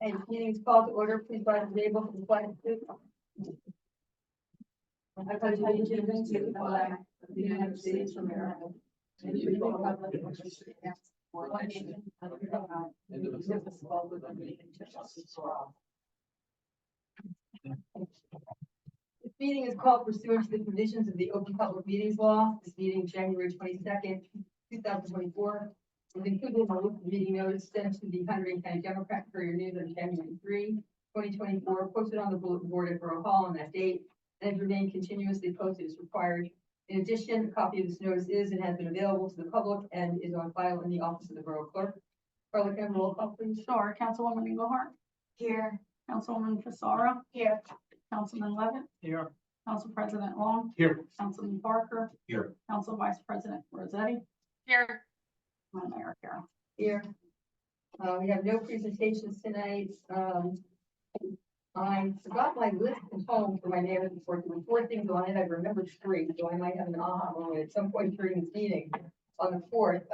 And meeting is called to order, please rise and table for the flag. I pledge allegiance to the flag of the United States of America and to the republic which stands one nation under God, indivisible with liberty and justice for all. This meeting is called pursuant to the provisions of the Open Public Meetings Law. This meeting, January 22nd, 2024. Was included in the local meeting notice sent to the Hunterdon County Democrat Courier News on January 3, 2024, posted on the bulletin board at Borough Hall on that date, and has remained continuously posted as required. In addition, a copy of this notice is and has been available to the public and is on file in the office of the Borough Clerk. Carla, can I have a roll call, please? Sure. Councilwoman Engelhardt? Here. Councilwoman Fasara? Here. Councilman Levitt? Here. Council President Long? Here. Councilman Parker? Here. Council Vice President Rossetti? Here. And Mayor Carroll. Here. We have no presentations tonight. I forgot my list at home for my neighborhood report. There were 4 things on it. I remembered 3, so I might have an aha moment at some point during this meeting on the 4th.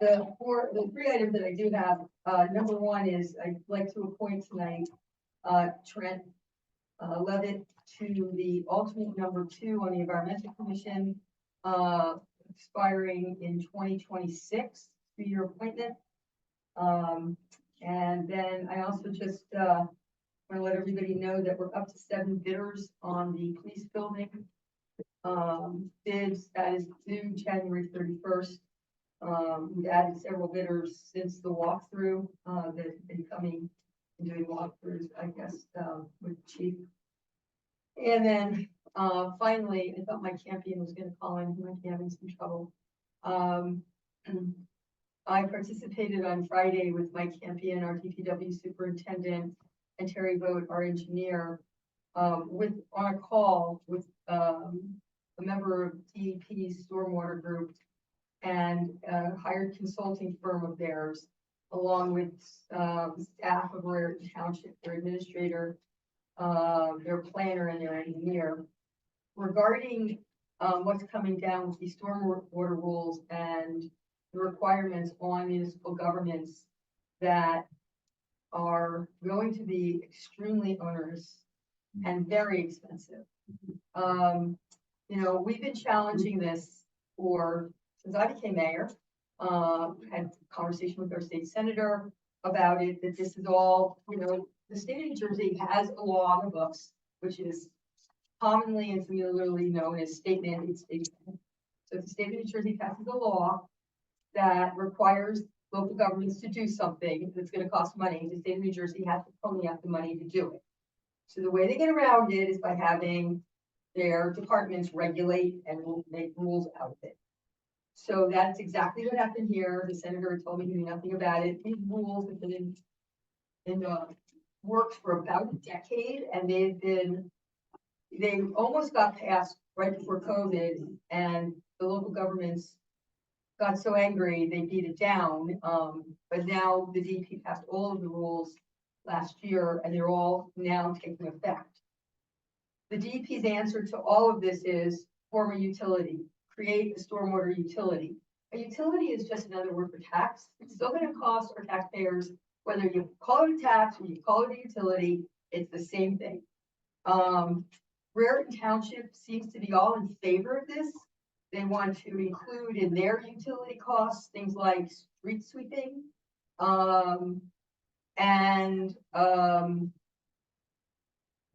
The 3 items that I do have, number 1 is I'd like to appoint tonight Trent Levitt to the alternate number 2 on the Environmental Commission, expiring in 2026, 2-year appointment. And then I also just want to let everybody know that we're up to 7 bidders on the police building. Bids that is due January 31st. We've added several bidders since the walkthrough that have been coming and doing walkthroughs, I guess, with Chief. And then finally, I thought Mike Campion was going to call in. He might be having some trouble. I participated on Friday with Mike Campion, our DPW superintendent, and Terry Vogt, our engineer, on a call with a member of DEP's stormwater group and a hired consulting firm of theirs, along with staff of Raritan Township, their administrator, their planner, and their engineer, regarding what's coming down with the stormwater rules and the requirements on municipal governments that are going to be extremely onerous and very expensive. You know, we've been challenging this since I became mayor. Had a conversation with our state senator about it, that this is all, you know, the state of New Jersey has a law on the books, which is commonly and familiarly known as state mandate state. So if the state of New Jersey passes a law that requires local governments to do something that's going to cost money, the state of New Jersey has to pony up the money to do it. So the way they get around it is by having their departments regulate and make rules out of it. So that's exactly what happened here. The senator told me he knew nothing about it. These rules have been in works for about a decade, and they almost got passed right before COVID, and the local governments got so angry they beat it down. But now the DEP passed all of the rules last year, and they're all now taking effect. The DEP's answer to all of this is form a utility, create a stormwater utility. A utility is just another word for tax. It's still going to cost our taxpayers, whether you call it a tax or you call it a utility, it's the same thing. Raritan Township seems to be all in favor of this. They want to include in their utility costs things like street sweeping.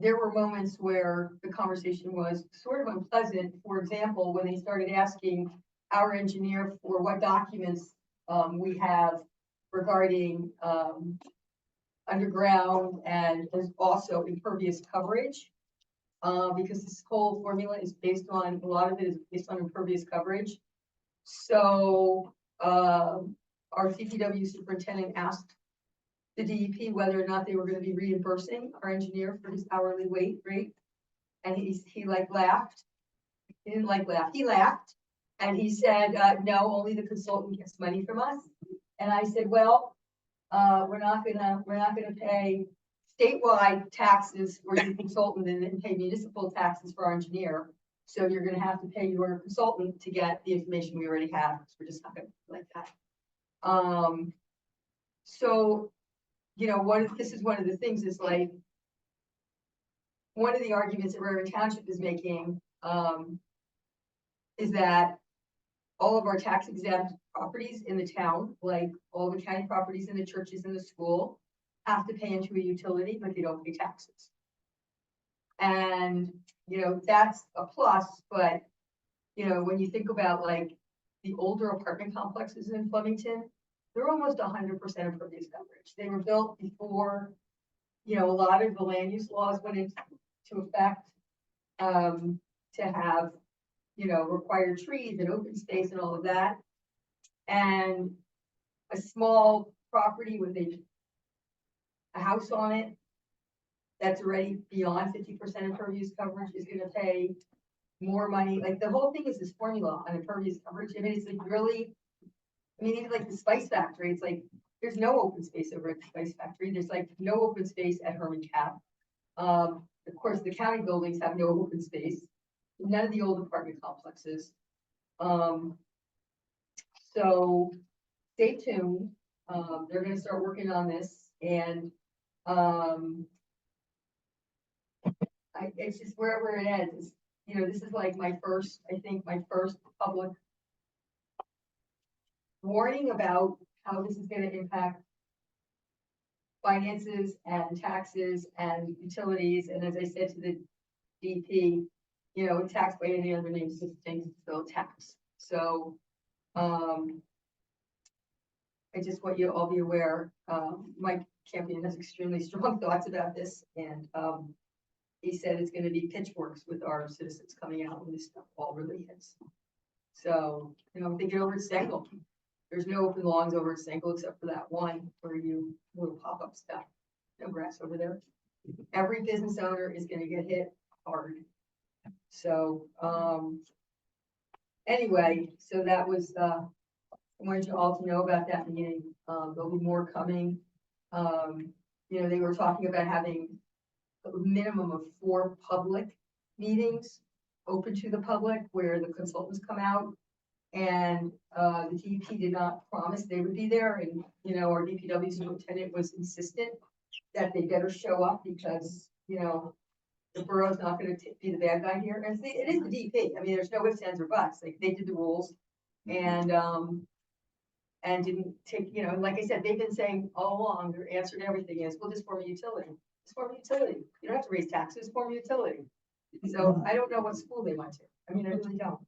There were moments where the conversation was sort of unpleasant. For example, when they started asking our engineer for what documents we have regarding underground and also impervious coverage. Because this whole formula is based on, a lot of it is based on impervious coverage. So our CPW superintendent asked the DEP whether or not they were going to be reimbursing our engineer for his hourly rate. And he like laughed. He didn't like laugh, he laughed. And he said, no, only the consultant gets money from us. And I said, well, we're not gonna pay statewide taxes for your consultant and then pay municipal taxes for our engineer. So you're going to have to pay your consultant to get the information we already have, because we're just not going to like that. So you know, this is one of the things is like, one of the arguments that Raritan Township is making, is that all of our tax exempt properties in the town, like all the county properties and the churches and the school, have to pay into a utility, but they don't pay taxes. And, you know, that's a plus, but, you know, when you think about like the older apartment complexes in Flemington, they're almost 100% impervious coverage. They were built before, you know, a lot of the land use laws went into effect, to have, you know, required trees and open space and all of that. And a small property with a house on it that's already beyond 50% impervious coverage is gonna pay more money. Like the whole thing is this formula on impervious coverage. I mean, it's like really, I mean, even like the Spice Factory, it's like, there's no open space over at the Spice Factory. There's like no open space at Herman Cap. Of course, the county buildings have no open space. None of the old apartment complexes. So stay tuned. They're gonna start working on this, and it's just wherever it ends. You know, this is like my first public warning about how this is gonna impact finances and taxes and utilities. And as I said to the DP, you know, tax by any other name, just things still tax. So, I just want you to all be aware, Mike Campion has extremely strong thoughts about this, and he said it's gonna be pitchforks with our citizens coming out when this stuff all really hits. So, you know, thinking over at Stengel, there's no open lawns over at Stengel except for that one where you little pop-up stuff, no grass over there. Every business owner is gonna get hit hard. So, anyway, so that was, I wanted you all to know about that meeting. There'll be more coming. You know, they were talking about having a minimum of 4 public meetings open to the public where the consultants come out. And, the DP did not promise they would be there. And, you know, our DPW superintendent was insistent that they better show up because, you know, the borough's not gonna be the bad guy here. And it is the DP. I mean, there's no ifs, ands, or buts. Like, they did the rules. And didn't take, you know, like I said, they've been saying all along, their answer to everything is, well, just form a utility. Just form a utility. You don't have to raise taxes, form a utility. So I don't know what school they went to. I mean, I really don't.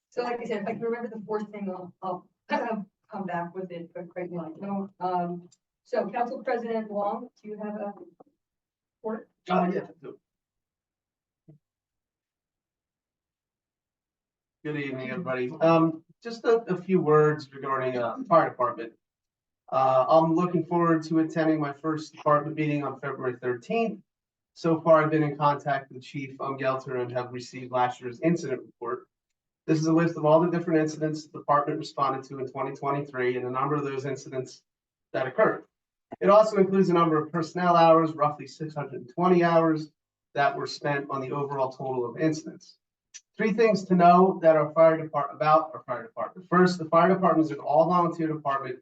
So like I said, if I can remember the 4th thing, I'll come back with it, but right now I don't. So Council President Long, do you have a report? Yeah. Good evening, everybody. Just a few words regarding fire department. I'm looking forward to attending my first department meeting on February 13th. So far, I've been in contact with Chief Gelter and have received last year's incident report. This is a list of all the different incidents the department responded to in 2023 and a number of those incidents that occurred. It also includes a number of personnel hours, roughly 620 hours that were spent on the overall total of incidents. 3 things to know that about our fire department. First, the fire department is an all-volunteer department,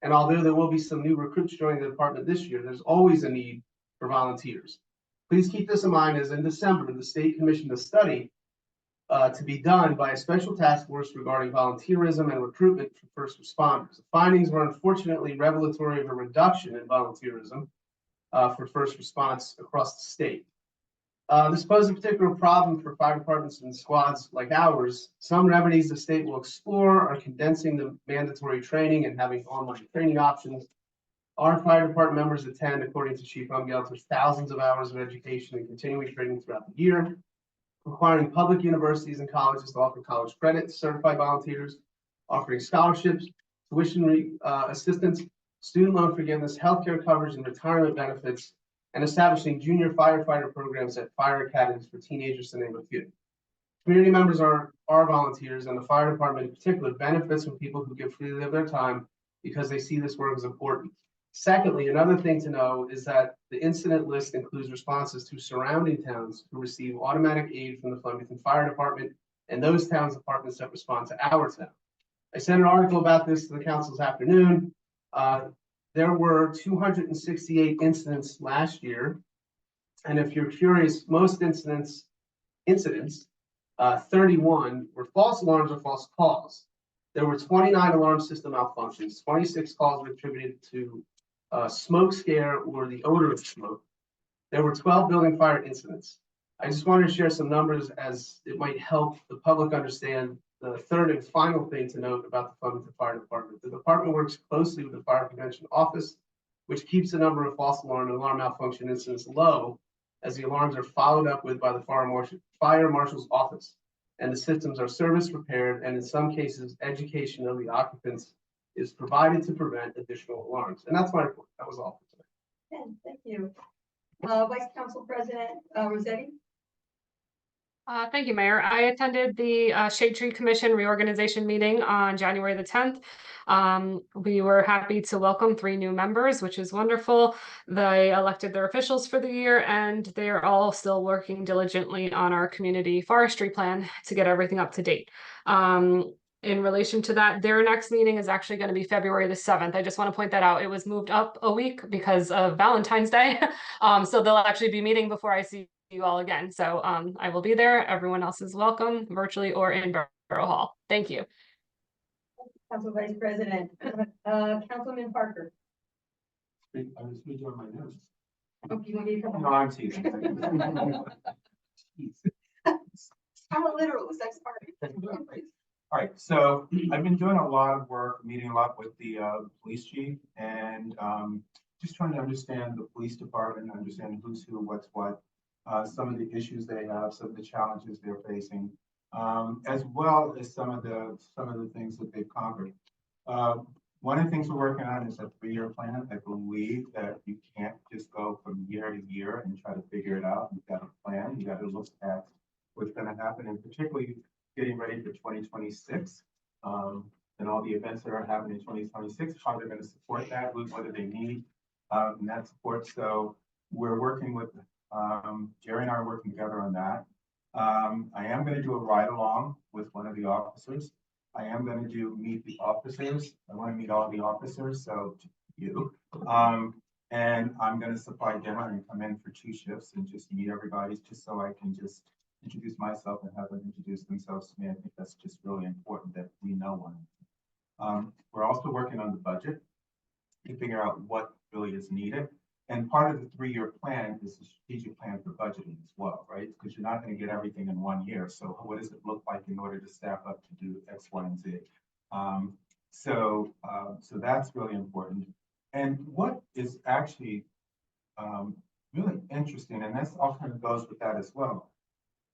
and although there will be some new recruits joining the department this year, there's always a need for volunteers. Please keep this in mind, as in December, the state commissioned a study to be done by a special task force regarding volunteerism and recruitment for first responders. The findings were unfortunately revelatory of a reduction in volunteerism for first response across the state. This poses a particular problem for fire departments and squads like ours. Some remedies the state will explore are condensing the mandatory training and having online training options. Our fire department members attend, according to Chief Gelter, thousands of hours of education and continuing training throughout the year, requiring public universities and colleges to offer college credit to certified volunteers, offering scholarships, tuition assistance, student loan forgiveness, healthcare coverage, and retirement benefits, and establishing junior firefighter programs at fire academies for teenagers, to name a few. Community members are volunteers, and the fire department in particular benefits from people who give freely of their time because they see this work as important. Secondly, another thing to know is that the incident list includes responses to surrounding towns who receive automatic aid from the Flemington Fire Department and those towns' departments that respond to our town. I sent an article about this to the council this afternoon. there were 268 incidents last year. And if you're curious, most incidents, 31 were false alarms or false calls. There were 29 alarm system malfunctions. 26 calls were attributed to smoke scare or the odor of smoke. There were 12 building fire incidents. I just wanted to share some numbers as it might help the public understand the third and final thing to note about the Flemington Fire Department. The department works closely with the Fire Prevention Office, which keeps the number of false alarm and alarm malfunction incidents low, as the alarms are followed up with by the fire marshal's office, and the systems are service repaired, and in some cases, education of the occupants is provided to prevent additional alarms. And that's my report. That was all for today. Okay, thank you. Vice Council President Rossetti? Thank you, Mayor. I attended the Shade Tree Commission reorganization meeting on January the 10th. We were happy to welcome 3 new members, which is wonderful. They elected their officials for the year, and they are all still working diligently on our community forestry plan to get everything up to date. In relation to that, their next meeting is actually going to be February the 7th. I just want to point that out. It was moved up a week because of Valentine's Day. So they'll actually be meeting before I see you all again. So I will be there. Everyone else is welcome, virtually or in Borough Hall. Thank you. Council Vice President, Councilman Parker. I was redoing my notes. Oh, you want me to come No, on? I'm teasing. I'm a literalist, I'm sorry. All right, so I've been doing a lot of work, meeting a lot with the police chief, and just trying to understand the police department, understand who's who, what's what, some of the issues they have, some of the challenges they're facing, as well as some of the things that they've conquered. One of the things we're working on is a 3-year plan. I believe that you can't just go from year to year and try to figure it out. You've got a plan. You got to look at what's going to happen, and particularly getting ready for 2026 and all the events that are happening in 2026. How they're going to support that? What do they need in that support? So we're working with Jerry and I are working together on that. I am going to do a ride along with one of the officers. I am going to meet the officers. I want to meet all the officers, so you. And I'm going to supply dinner and come in for 2 shifts and just meet everybody, just so I can just introduce myself and have them introduce themselves to me. I think that's just really important that we know one. We're also working on the budget to figure out what really is needed. And part of the 3-year plan is the strategic plan for budgeting as well, right? Because you're not going to get everything in 1 year. So what does it look like in order to staff up to do X, Y, and Z? So that's really important. And what is actually really interesting, and that's all kind of goes with that as well.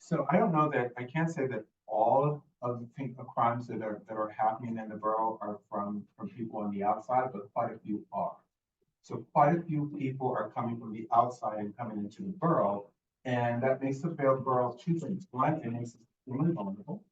So I don't know that, I can't say that all of the crimes that are happening in the borough are from people on the outside, but quite a few are. So quite a few people are coming from the outside and coming into the borough, and that makes the borough 2 things. One, it makes us extremely vulnerable.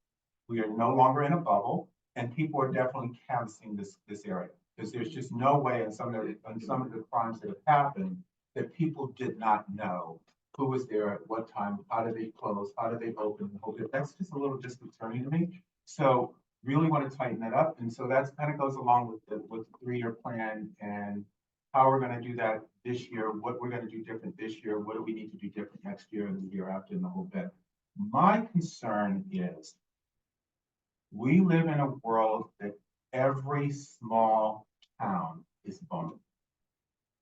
We are no longer in a bubble, and people are definitely canvassing this area, because there's just no way in some of the crimes that have happened that people did not know who was there at what time, how did they close, how did they open. That's just a little disconcerting to me. So really want to tighten that up, and so that's kind of goes along with the 3-year plan and how we're going to do that this year, what we're going to do different this year, what do we need to do different next year and the year after, and the whole bit. My concern is we live in a world that every small town is vulnerable.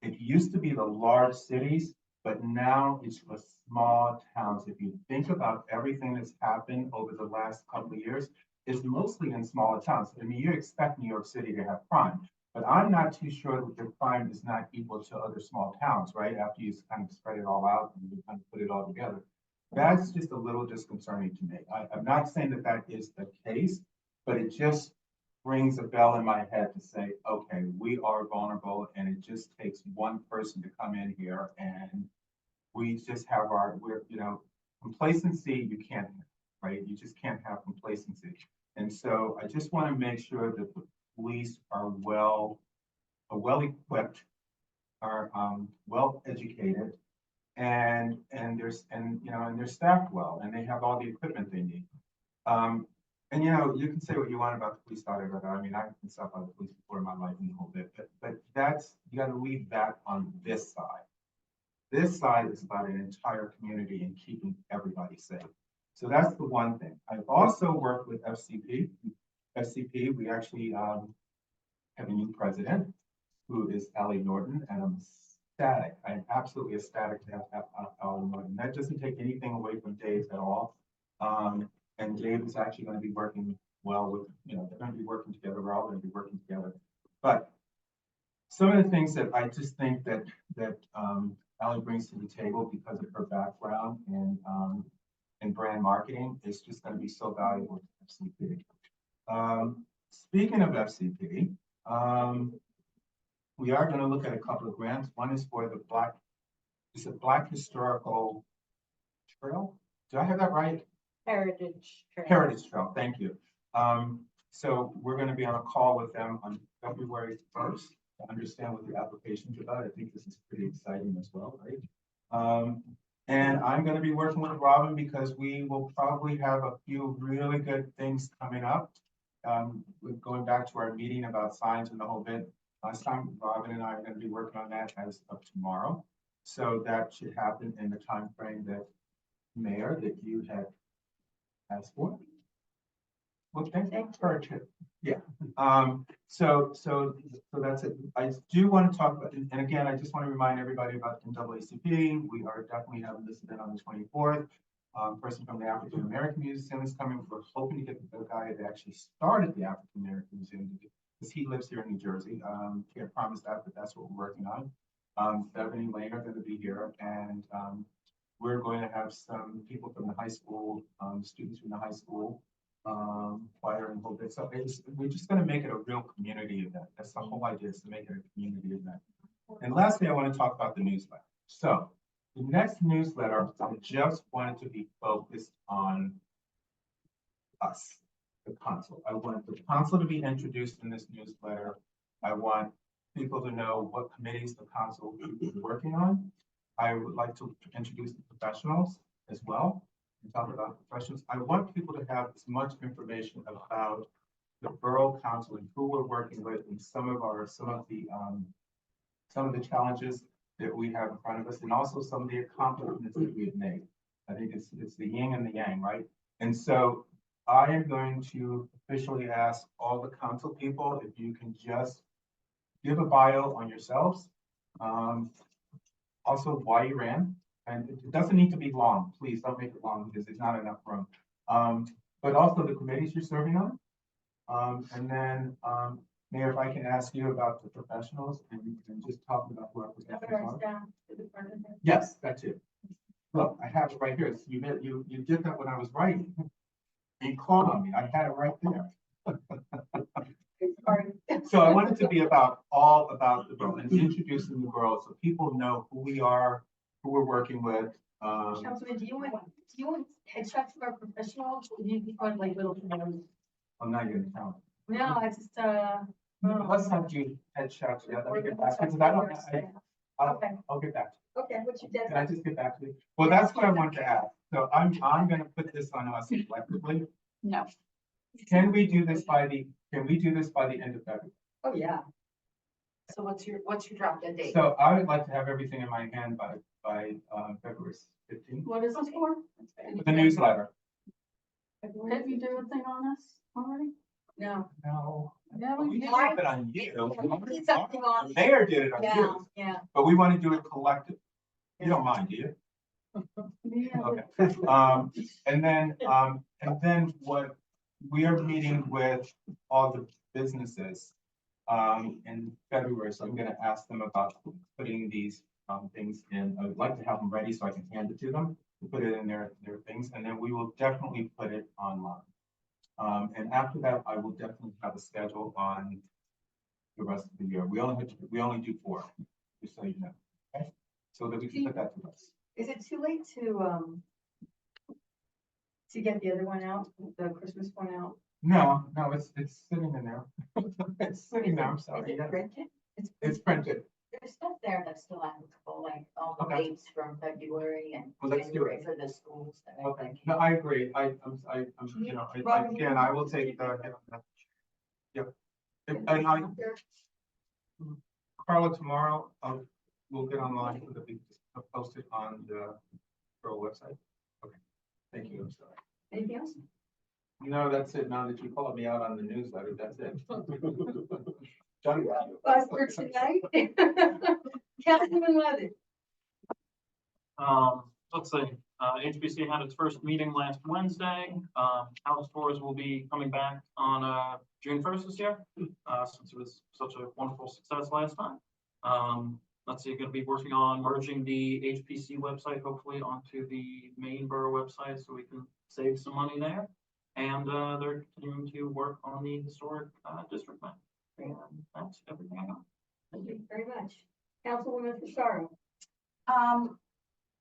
It used to be the large cities, but now it's the small towns. If you think about everything that's happened over the last couple of years, it's mostly in smaller towns. I mean, you expect New York City to have crime, but I'm not too sure that the crime is not equal to other small towns, right? After you kind of spread it all out and you kind of put it all together. That's just a little disconcerting to me. I'm not saying that that is the case, but it just rings a bell in my head to say, okay, we are vulnerable, and it just takes one person to come in here, and we just have complacency you can't have, right? You just can't have complacency. And so I just want to make sure that the police are well equipped, are well educated, and they're staffed well, and they have all the equipment they need. And you can say what you want about the police, I mean, I've been stopped by the police before in my life and the whole bit, but that's you gotta leave that on this side. This side is about an entire community and keeping everybody safe. So that's the one thing. I've also worked with FCP. FCP, we actually have a new president who is Allie Norton, and I'm ecstatic. I'm absolutely ecstatic to have Allie Norton. That doesn't take anything away from Dave at all. And Dave is actually going to be working well with, they're going to be working together. We're all going to be working together. But some of the things that I just think that Allie brings to the table because of her background in brand marketing is just going to be so valuable to FCP. Speaking of FCP, we are going to look at a couple of grants. One is for the Black Historical Trail. Did I have that right? Heritage Trail. Heritage Trail, thank you. So we're going to be on a call with them on February 1st to understand what the application's about. I think this is pretty exciting as well, right? And I'm going to be working with Robin because we will probably have a few really good things coming up. Going back to our meeting about signs and the whole bit, last time Robin and I are going to be working on that as of tomorrow. So that should happen in the time frame that Mayor that you had asked for. Okay, yeah. So that's it. I do want to talk about, and again, I just want to remind everybody about NAACP. We are definitely having this event on the 24th. Person from the African American Museum is coming. We're hoping to get the guy that actually started the African American Museum because he lives here in New Jersey. Can't promise that, but that's what we're working on. Beverly and Lane are going to be here, and we're going to have some people from the high school, students from the high school, choir and whole bit. So we're just going to make it a real community event. That's the whole idea, is to make it a community event. And lastly, I want to talk about the newsletter. So the next newsletter, I just wanted to be focused on us, the council. I want the council to be introduced in this newsletter. I want people to know what committees the council is working on. I would like to introduce the professionals as well and talk about professionals. I want people to have as much information about the Borough Council and who we're working with and some of the challenges that we have in front of us, and also some of the accomplishments that we have made. I think it's the yin and the yang, right? And so I am going to officially ask all the council people if you can just give a bio on yourselves. Also why you ran, and it doesn't need to be long. Please don't make it long because there's not enough room. But also the committees you're serving on. And then Mayor, if I can ask you about the professionals and just talk about who our professionals are. Yes, that's it. Look, I have it right here. So you did that when I was writing. You called on me. I had it right there. So I want it to be about the borough and introducing the borough so people know who we are, who we're working with. Councilman, do you want headshots of our professionals? Or do you want like little? I'm not gonna count. No, I just Let's have you headshots. Yeah, let me get back because I don't. Okay. I'll get back. Okay, what's your deadline? Can I just get back to you? Well, that's what I wanted to ask. So I'm gonna put this on us collectively. No. Can we do this by the end of February? Oh, yeah. So what's your drop dead date? So I would like to have everything in my hand by February 15th. What is this for? The newsletter. Did you do a thing on this already? No. No. Yeah, We we did did. it on you. We did something on- The mayor did it on Yeah, you, yeah. but we want to do it collectively. You don't mind, do you? Yeah. Okay. And then what we are meeting with all the businesses in February, so I'm gonna ask them about putting these things in. I would like to have them ready so I can hand it to them, to put it in their things, and then we will definitely put it online. And after that, I will definitely have a schedule on the rest of the year. We only do 4, just so you know, okay? So that we can put that to us. Is it too late to get the other one out, the Christmas one out? No, it's sitting in there. It's sitting there, I'm Is sorry. it Yeah. printed? It's printed. There's stuff there that's still applicable, like all the Okay. dates from February and Well, let's do January it. for the schools that I Okay, think. no, I agree. Again, I will take the. Yep. And Carla, tomorrow, we'll get online, it'll be posted on the borough website. Okay, thank you, I'm sorry. Anything else? No, that's it, now that you called me out on the newsletter, that's it. Done with you. Last for tonight? Councilman Levitt. Let's see, HBC had its first meeting last Wednesday. House tours will be coming back on, June 1st this year, since it was such a wonderful success last time. Let's see, gonna be working on merging the HPC website hopefully onto the main borough website so we can save some money there. And, they're continuing to work on the historic, district map. And that's everything I got. Thank you very much. Councilwoman Fisher.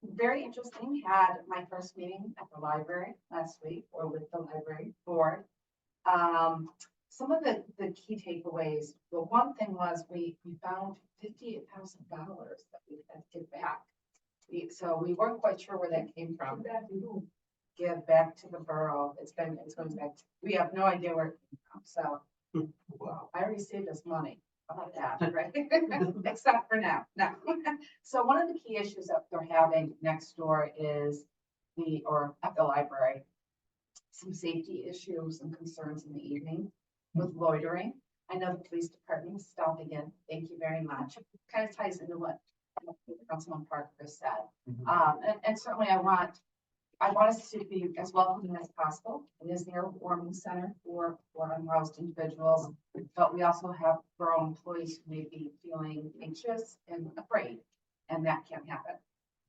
Very interesting. Had my first meeting at the library last week, or with the library board. Some of the key takeaways, the one thing was we found $58,000 that we had to give back. So we weren't quite sure where that came from. Give back to the borough. It's going back, we have no idea where it came from, so. Wow, I already saved us money. How about that, right? Except for now, no. So one of the key issues that they're having next door is at the library, some safety issues and concerns in the evening with loitering. I know the police department is stopping in. Thank you very much. Kind of ties into what Councilman Parker said. And certainly I want us to be as welcoming as possible. It is near a warming center for unhoused individuals, but we also have borough employees who may be feeling anxious and afraid, and that can't happen.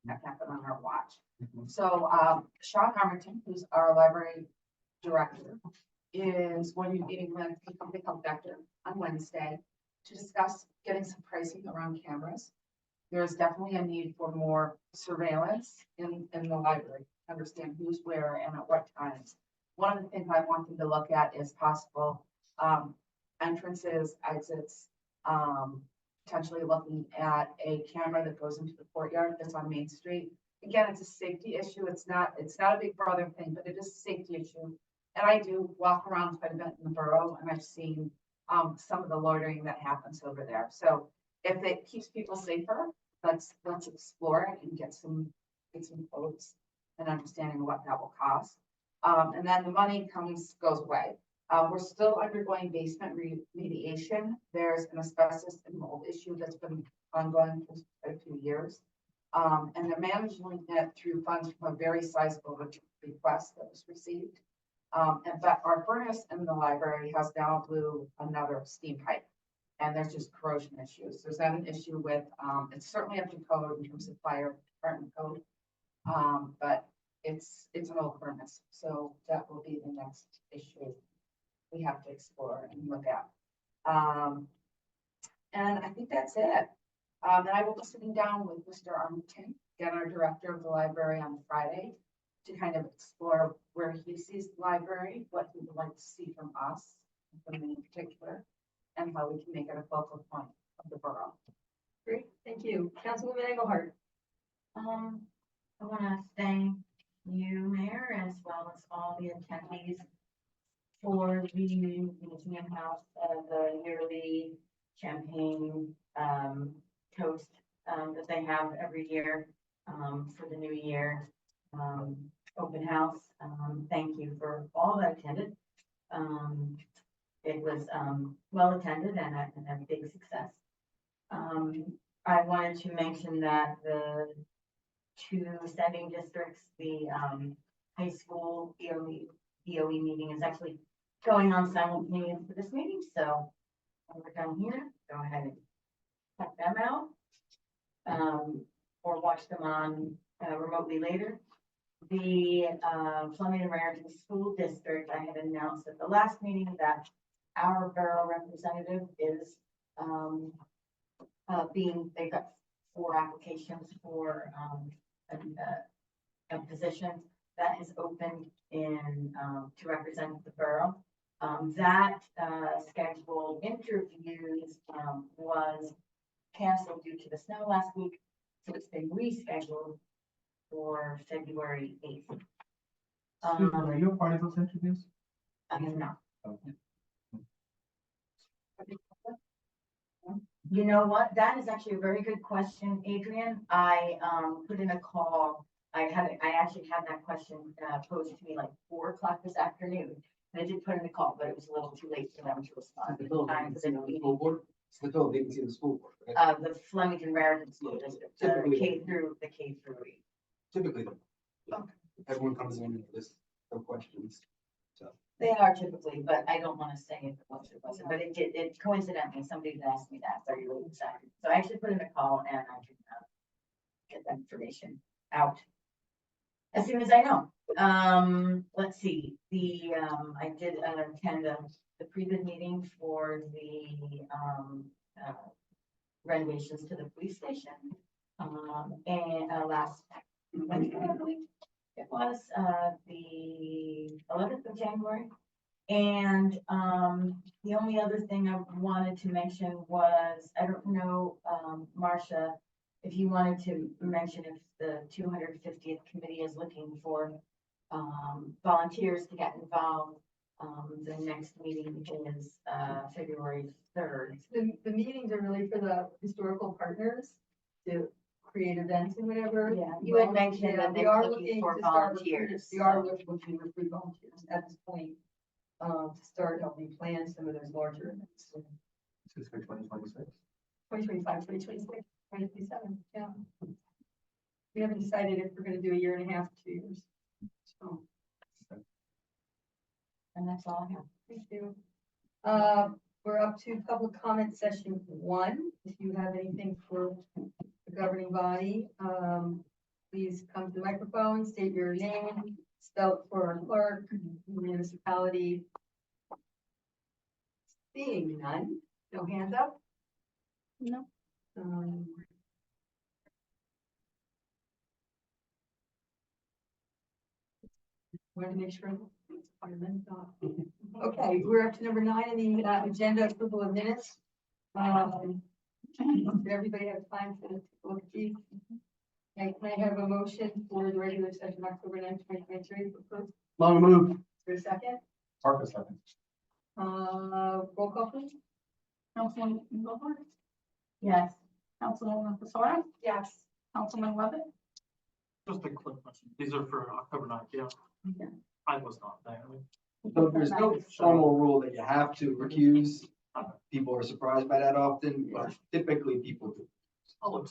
That can't happen on our watch. So Sean Harmington, who's our library director, is going to be meeting with a company called Vector on Wednesday to discuss getting some pricing around cameras. There is definitely a need for more surveillance in the library, understand who's where and at what times. One of the things I want them to look at is possible entrances, exits, potentially looking at a camera that goes into the courtyard that's on Main Street. Again, it's a safety issue. It's not a big brother thing, but it is a safety issue. And I do walk around quite a bit in the borough, and I've seen some of the loitering that happens over there. So if it keeps people safer, let's explore it and get some quotes and understanding of what that will cost. And then the money goes away. We're still undergoing basement remediation. There's an asbestos and mold issue that's been ongoing for quite a few years. And they're managing it through funds from a very sizable request that was received. But our furnace in the library has now blew another steam pipe, and there's just corrosion issues. There's not an issue with, it's certainly up to code in terms of fire department code. But it's an old furnace, so that will be the next issue we have to explore and look at. And I think that's it. And I will be sitting down with Mr. Armington, again, our director of the library, on Friday to kind of explore where he sees the library, what he would like to see from us, from me in particular, and how we can make it a focal point of the borough. Great, thank you. Councilwoman Engelhardt. I want to thank you, Mayor, as well as all the attendees for the Museum House, the yearly champagne toast that they have every year for the new year open house. Thank you for all that attended. It was well attended and a big success. I wanted to mention that the two sending districts, the high school BOE meeting is actually going on simultaneous for this meeting. So when we're done here, go ahead and check them out or watch them on remotely later. The Fleming Raritan School District, I had announced at the last meeting that our borough representative is they've got 4 applications for a position that has opened in to represent the borough. That scheduled interviews was canceled due to the snow last week, so it's been rescheduled for February 8th. Are you a part of those interviews? I am not. Okay. You know what? That is actually a very good question, Adrian. I, put in a call. I actually had that question, posed to me like 4 o'clock this afternoon. And I did put in a call, but it was a little too late for them to respond. The Phil Time for vacancy the on the meeting. school board, it's the Phil vacancy in the school board, right? The Flemington Raritan School District, the Typically- K through 8. Typically, everyone comes in with this, no questions. They are typically, but I don't wanna say if it was or wasn't, but it coincidentally, somebody had asked me that, so you really excited. So I actually put in a call and I can, get that information out as soon as I know. Let's see, I did attend the pre-bid meeting for the, renovations to the police station. And, last Wednesday, I believe it was, the 11th of January. And, the only other thing I wanted to mention was, I don't know, Marcia, if you wanted to mention if the 250th committee is looking for, volunteers to get involved. The next meeting is, February 3rd. The meetings are really for the historical partners to create events and whatever. Yeah, you had mentioned that We they are were looking for to start volunteers, We are so- looking to recruit volunteers at this point, to start helping plan some of those larger events. This is for 2026. 2025, 2026, 2027, yeah. We haven't decided if we're gonna do a year and a half, 2 years. So, And that's all I have. thank you. We're up to public comment session 1. If you have anything for the governing body, please come to the microphone, state your name, spell it for our clerk, municipality. Seeing none, no hands up? No. Want to make sure. Okay, we're up to number 9 in the agenda, approval of minutes. Did everybody have time to look at these? Okay, can I have a motion for the regular session October 9th, 2023? Approved? Long move. For a second, Parker second. roll call please. Councilwoman Engelhardt, Yes. Councilwoman Fasara, Yes. Councilman Levitt, Just a quick question. These are for October 9th, yeah? Yeah. I was not there. So there's no formal rule that you have to recuse. People are surprised by that often, but typically people do. I'll look.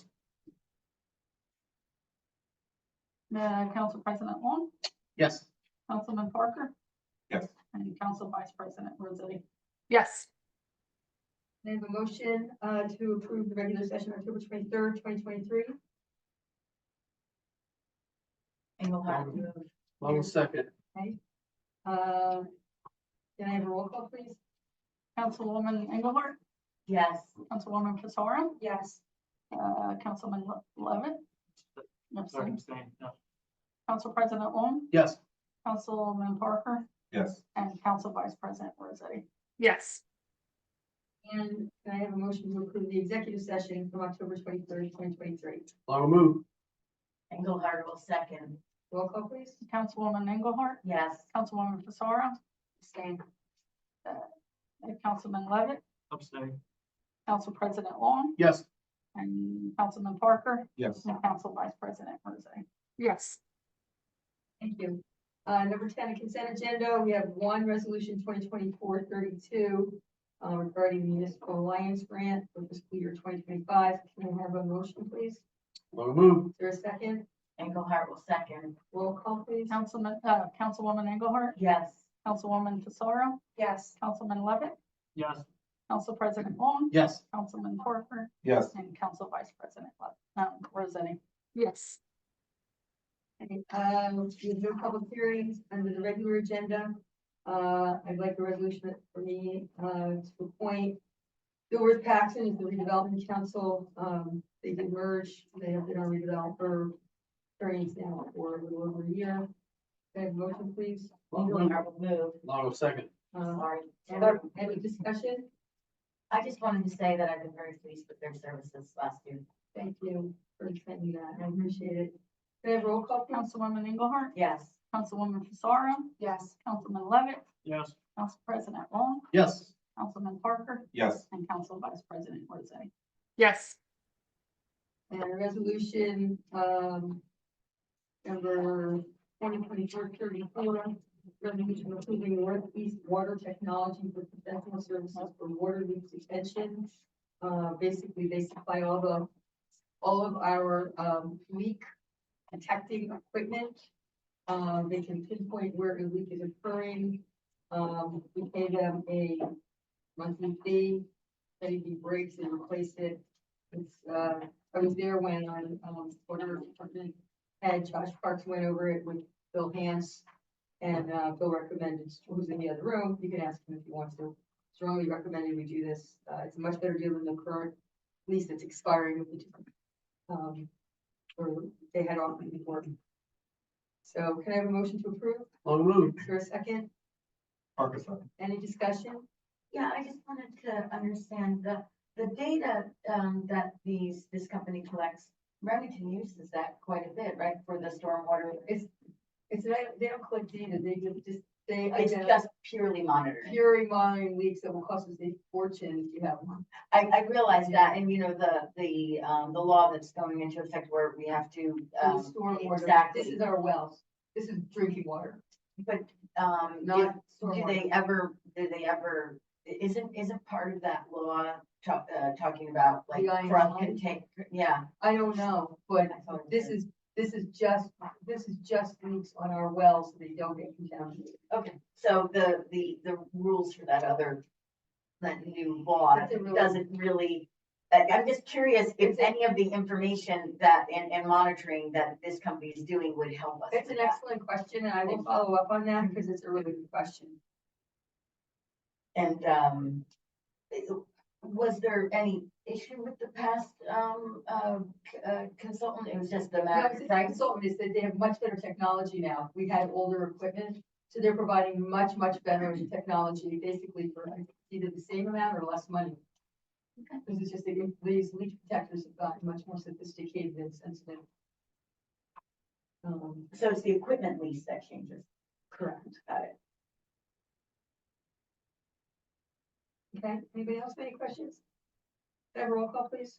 Council President Long, Yes. Councilman Parker, Yes. and Council Vice President Rossetti. Yes. I have a motion to approve the regular session October 23rd, 2023. Engelhardt moved. Long second. Can I have a roll call please? Councilwoman Engelhardt, Yes. Councilwoman Fasara, Yes. Councilman Levitt. Sorry, Abstain. abstain, yeah. Council President Long, Yes. Councilman Parker, Yes. and Council Vice President Rossetti. Yes. And can I have a motion to approve the executive session from October 23rd, 2023? Long move. Engelhardt will second. Roll call please. Councilwoman Engelhardt, Yes. Councilwoman Fasara, Abstain. Councilman Levitt, Abstain. Council President Long, Yes. and Councilman Parker, Yes. and Council Vice President Rossetti. Yes. Thank you. Number 10, the consent agenda, we have one resolution 2024-32 regarding the municipal alliance grant for fiscal year 2025. Can I have a motion, please? Long move. Is there a second? Engelhardt will second. Roll call, please. Councilwoman Engelhardt, Yes. Councilwoman Fasara, Yes. Councilman Levitt, Yes. Council President Long, Yes. Councilman Parker, Yes. and Council Vice President Rossetti. Yes. We have no public hearings under the regular agenda. I'd like a resolution for me to appoint Dilworth Paxton as the redevelopment council. They did merge, they have been our redeveloper hearings now for a little over a year. Can I have a motion, please? Engelhardt will move. Long second. Sorry. Any discussion? I just wanted to say that I've been very pleased with their services last year. Thank you for saying that. I appreciate it. Can I have a roll call, please? Councilwoman Engelhardt, Yes. Councilwoman Fasara, Yes. Councilman Levitt, Yes. Council President Long, Yes. Councilman Parker, Yes. and Council Vice President Rossetti. Yes. And resolution, number 2024-34, resolution approving Northeast Water Technology for professional services for water leak detection. Basically, they supply all of our, leak detecting equipment. They can pinpoint where a leak is occurring. We pay them a monthly fee. If anything breaks, they replace it. It's, I was there when, water department head Josh Parks went over it with Bill Hance. And, Bill recommended, who's in the other room, you can ask him if you want to, strongly recommended we do this. It's a much better deal than the current lease that's expiring with the different, or they had offered before. So can I have a motion to approve? I'll move. Is there a second? Parker, second. Any discussion? Yeah, I just wanted to understand the data, that this company collects. Remington uses that quite a bit, right, for the stormwater? They don't collect data, they It's just purely monitoring. purely monitoring leaks that will cost us a fortune if you have one. I realize that, and you know, the law that's going into effect where we have to, Stormwater, exactly. this is our wells, this is drinking water, But, not do stormwater. they ever, isn't part of that law talking about like The INI? front contain, yeah. I don't know, but I thought it this did. this is just leaks on our wells, so they don't get contaminated. Okay, so the rules for that new law That's a really- doesn't really, I'm just curious if any of the information that, and monitoring that this company is doing would help us. It's with an that. excellent question, and I will follow up on that because it's a really good question. And, was there any issue with the past, consultant? It was just the No, matter, it's a right? consultant, is that they have much better technology now. We had older equipment, so they're providing much better technology, basically for either the same amount or less money. Okay. This is just, these leak detectors have gotten much more sophisticated and sensitive. So it's the equipment lease that changes. Correct. Got it. Okay, anybody else have any questions? Can I have a roll call, please?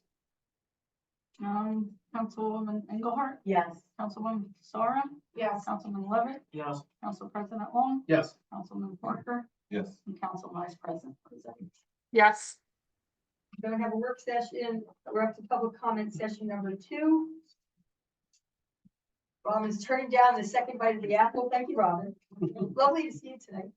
Councilwoman Engelhardt, Yes. Councilwoman Sora, Yes. Councilman Levitt, Yes. Council President Long, Yes. Councilman Parker, Yes. and Council Vice President Lozay. Yes. We're gonna have a work session. We're up to public comment session number 2. Robin's turning down the second bite of the apple. Thank you, Robin. Lovely to see you tonight.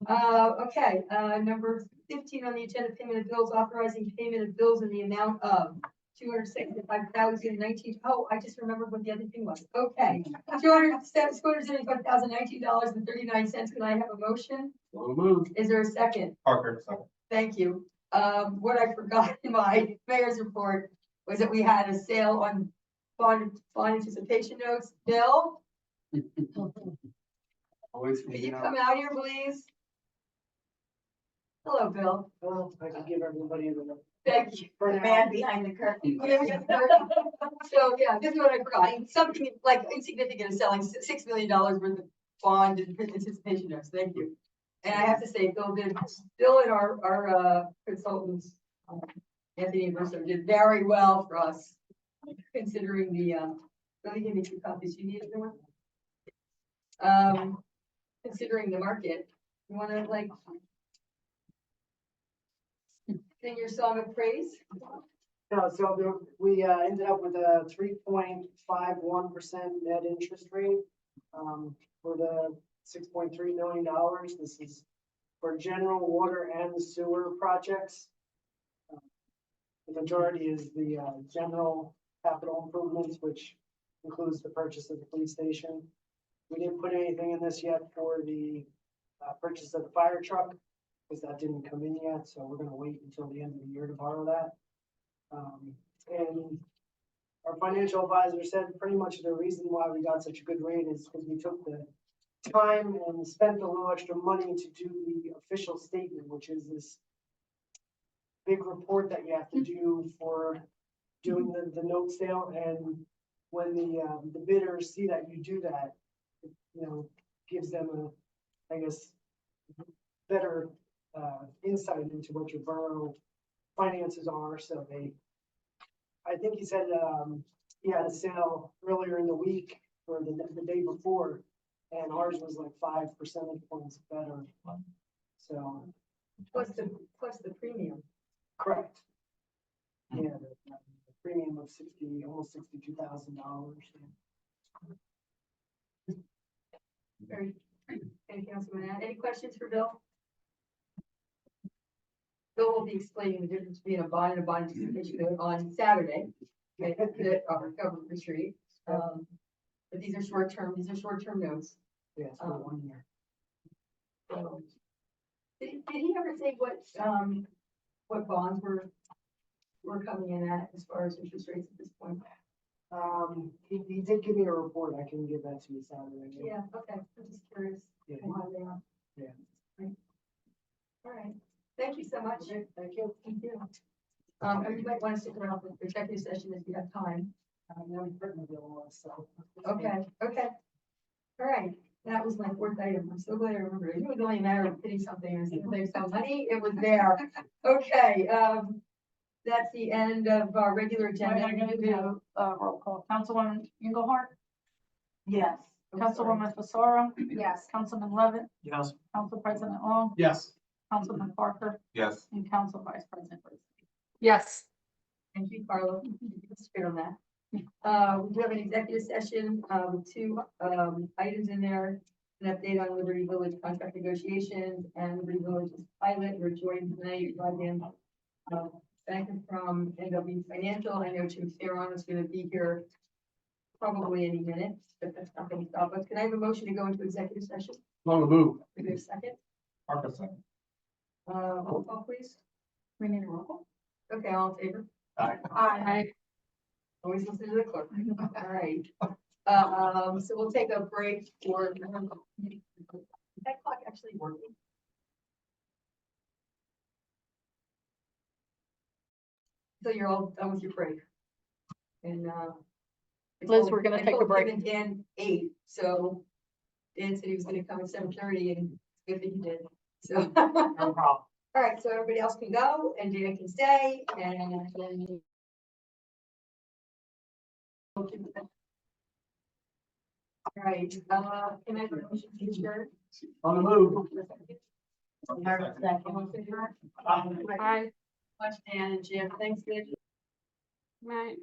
Okay, number 15 on the agenda, payment of bills, authorizing payment of bills in the amount of $265,019. Oh, I just remembered what the other thing was. Okay, $275,019.39. Can I have a motion? I'll move. Is there a second? Parker, second. Thank you. What I forgot in my mayor's report was that we had a sale on bond anticipation notes. Bill, Always. can you come out here, please? Hello, Bill. Well, I can give everybody the. Thank you. For the man behind the curtain. So, yeah, this is what I forgot. Something like insignificant is selling $6 million worth of bond anticipation notes. Thank you. And I have to say, Bill and our consultants, Anthony and Verso, did very well for us, considering the, let me give you 2 copies. You need another one? Considering the market, you wanna like sing your song of praise? No, so we ended up with a 3.51% net interest rate for the $6.3 million. This is for general water and sewer projects. The majority is the general capital improvements, which includes the purchase of the police station. We didn't put anything in this yet for the purchase of the fire truck, because that didn't come in yet, so we're gonna wait until the end of the year to borrow that. And our financial advisor said pretty much the reason why we got such a good rate is because we took the time and spent a little extra money to do the official statement, which is this big report that you have to do for doing the note sale. And when the bidders see that you do that, it, you know, gives them a, I guess, better insight into what your borough finances are, so they I think he said, he had a sale earlier in the week or the day before, and ours was like 5 percentage points better. So, Plus the premium. correct. Yeah, the premium of almost $62,000. Very, anything else you want to add? Any questions for Bill? Bill will be explaining the difference between a bond and a bond anticipation note on Saturday at Government Retreat. But these are short-term notes. Yeah, it's for 1 year. So, did he ever say what bonds were coming in at as far as interest rates at this point? He did give me a report. I can give that to you Saturday. Yeah, okay, I'm just curious Yeah. why they are. Yeah. Right. All right, thank you so much. Okay, thank you. Thank you. And you might want to stick around for the executive session if you have time. Now we've written the bill, so. Okay, okay. All right, that was my fourth item. I'm so glad I remembered. It was only a matter of hitting something and save some money. It was there. Okay, that's the end of our regular We're agenda. gonna do, roll call. Councilwoman Engelhardt, Yes. I'm sorry. Councilwoman Fasora, Yes. Councilman Levitt, Yes. Council President Long, Yes. Councilman Parker, Yes. and Council Vice President Brisbane. Yes. Thank you, Carla. Let's fit on that. We do have an executive session, with two, items in there. An update on Liberty Village contract negotiations and Liberty Village's pilot. We're joined tonight by Dan, Banker from NW Financial. I know Jim Farron is gonna be here probably any minute, but that's not gonna stop us. Can I have a motion to go into executive session? On the move. Is there a second? Parker second. Roll call, please. We need a roll call. Okay, all in favor? Aye. Always listen to the clerk. All right. So we'll take a break for. That clock actually working? So you're all done with your break? And, I Liz, told- we're gonna I take a told break. Kim and Dan 8, so Dan said he was gonna come at 7:30 and it's good that he did, so. No problem. All right, so everybody else can go and Dan can stay and then. All right, can I have a motion to adjourn? On the move. All in favor? Aye. Much Dan and Jim, thanks, good. Right.